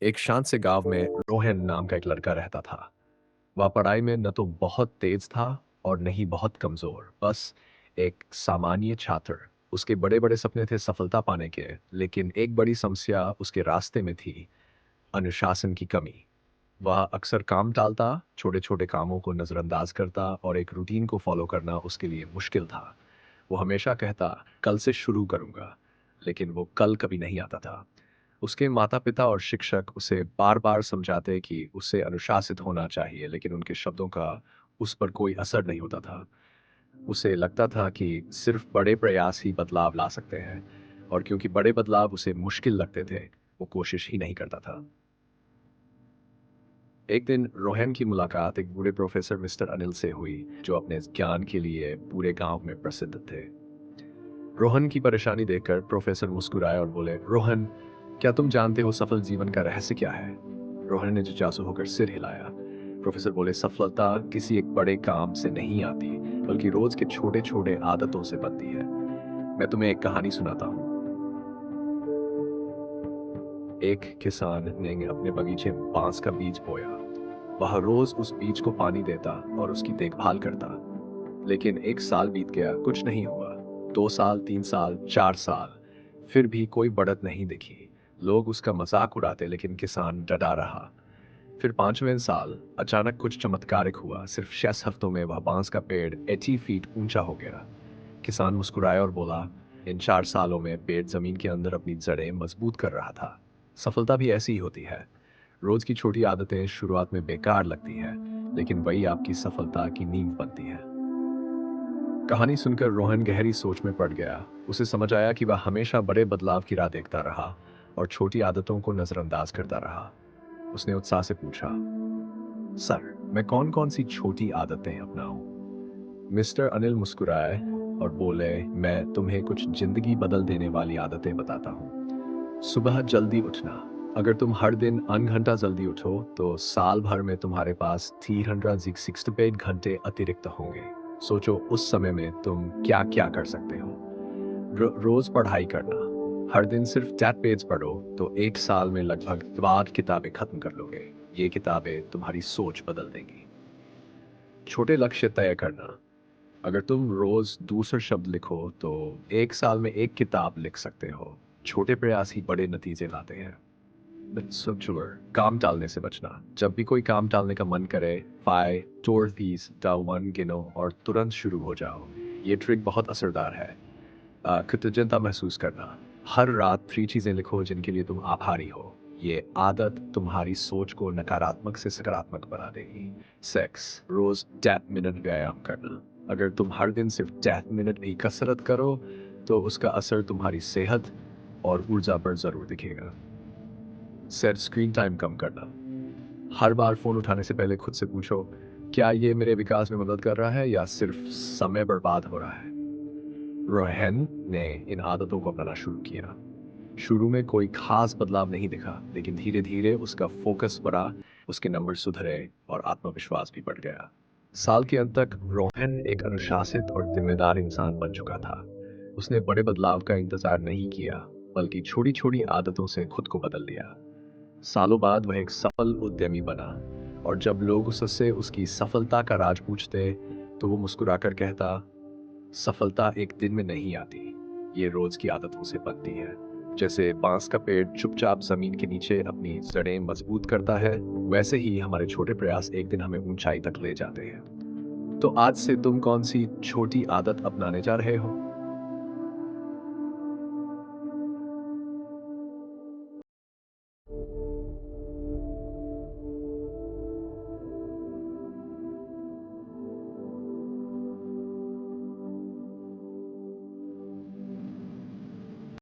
एक शांत से गांव में रोहन नाम का एक लड़का रहता था। वह पढ़ाई में न तो बहुत तेज था और न ही बहुत कमजोर, बस एक सामान्य छात्र। उसके बड़े बड़े सपने थे सफलता पाने के, लेकिन एक बड़ी समस्या उसके रास्ते में थी: अनुशासन की कमी। वह अक्सर काम टालता, छोटे छोटे कामों को नजरअंदाज करता और एक रूटीन को फॉलो करना उसके लिए मुश्किल था। वो हमेशा कहता, कल से शुरू करूंगा, लेकिन वो कल कभी नहीं आता था। उसके माता-पिता और शिक्षक उसे बार-बार समझाते कि उसे अनुशासित होना चाहिए, लेकिन उनके शब्दों का उस पर कोई असर नहीं होता था। उसे लगता था कि सिर्फ बड़े प्रयास ही बदलाव ला सकते हैं, और क्योंकि बड़े बदलाव उसे मुश्किल लगते थे, वो कोशिश ही नहीं करता था। एक दिन रोहन की मुलाकात एक बूढ़े प्रोफेसर मिस्टर अनिल से हुई, जो अपने ज्ञान के लिए पूरे गांव में प्रसिद्ध थे। रोहन की परेशानी देखकर प्रोफेसर मुस्कुराए और बोले, रोहन, क्या तुम जानते हो सफल जीवन का रहस्य क्या है? रोहन ने जिज्ञासु होकर सिर हिलाया। प्रोफेसर बोले, सफलता किसी एक बड़े काम से नहीं आती, बल्कि रोज के छोटे छोटे आदतों से बनती है। मैं तुम्हें एक कहानी सुनाता हूँ। एक किसान ने अपने बगीचे में बांस का बीज बोया। वह रोज उस बीज को पानी देता और उसकी देखभाल करता। लेकिन एक साल बीत गया, कुछ नहीं हुआ। 2 साल, 3 साल, 4 साल, फिर भी कोई बढ़त नहीं दिखी। लोग उसका मजाक उड़ाते, लेकिन किसान डटा रहा। फिर 5वें साल अचानक कुछ चमत्कारिक हुआ। सिर्फ 6 हफ्तों में वह बांस का पेड़ 80 फीट ऊंचा हो गया। किसान मुस्कुराया और बोला, इन 4 सालों में पेड़ जमीन के अंदर अपनी जड़ें मजबूत कर रहा था। सफलता भी ऐसी ही होती है। रोज की छोटी आदतें शुरुआत में बेकार लगती है, लेकिन वही आपकी सफलता की नींव बनती है। कहानी सुनकर रोहन गहरी सोच में पड़ गया। उसे समझ आया कि वह हमेशा बड़े बदलाव की राह देखता रहा और छोटी आदतों को नजरअंदाज करता रहा। उसने उत्साह से पूछा, सर, मैं कौन कौन सी छोटी आदतें अपनाऊं? मिस्टर अनिल मुस्कुराए और बोले, मैं तुम्हें कुछ जिंदगी बदल देने वाली आदतें बताता हूँ। सुबह जल्दी उठना। अगर तुम हर दिन घंटा जल्दी उठो, तो साल भर में तुम्हारे पास 368 घंटे अतिरिक्त होंगे। सोचो, उस समय में तुम क्या क्या कर सकते हो। रोज पढ़ाई करना। हर दिन सिर्फ 10 पेज पढ़ो, तो एक साल में लगभग 12 किताबें खत्म कर लोगे। ये किताबें तुम्हारी सोच बदल देंगी। छोटे लक्ष्य तय करना। अगर तुम रोज दूसरे शब्द लिखो, तो एक साल में एक किताब लिख सकते हो। छोटे प्रयास ही बड़े नतीजे लाते हैं। स्ट्रक्चर, काम टालने से बचना। जब भी कोई काम टालने का मन करे, 5, 4, 3, 2, 1 गिनो और तुरंत शुरू हो जाओ। ये ट्रिक बहुत असरदार है। कृतज्ञता महसूस करना। हर रात 3 चीजें लिखो जिनके लिए तुम आभारी हो। ये आदत तुम्हारी सोच को नकारात्मक से सकारात्मक बना देगी। सेक्स, रोज 10 मिनट व्यायाम करना। अगर तुम हर दिन सिर्फ 10 मिनट भी कसरत करो, तो उसका असर तुम्हारी सेहत और ऊर्जा पर जरूर दिखेगा। सेट स्क्रीन टाइम कम करना। हर बार फोन उठाने से पहले खुद से पूछो, क्या ये मेरे विकास में मदद कर रहा है या सिर्फ समय बर्बाद हो रहा है? रोहन ने इन आदतों को अपनाना शुरू किया। शुरू में कोई खास बदलाव नहीं दिखा, लेकिन धीरे धीरे उसका फोकस बढ़ा, उसके नंबर सुधरे और आत्मविश्वास भी बढ़ गया। साल के अंत तक रोहन एक अनुशासित और जिम्मेदार इंसान बन चुका था। उसने बड़े बदलाव का इंतजार नहीं किया, बल्कि छोटी छोटी आदतों से खुद को बदल दिया। सालों बाद वह एक सफल उद्यमी बना, और जब लोग उससे उसकी सफलता का राज पूछते, तो वो मुस्कुराकर कहता, सफलता एक दिन में नहीं आती, ये रोज की आदतों से बनती है। जैसे बांस का पेड़ चुपचाप जमीन के नीचे अपनी जड़ें मजबूत करता है, वैसे ही हमारे छोटे प्रयास एक दिन हमें ऊंचाई तक ले जाते हैं। तो आज से तुम कौन सी छोटी आदत अपनाने जा रहे हो?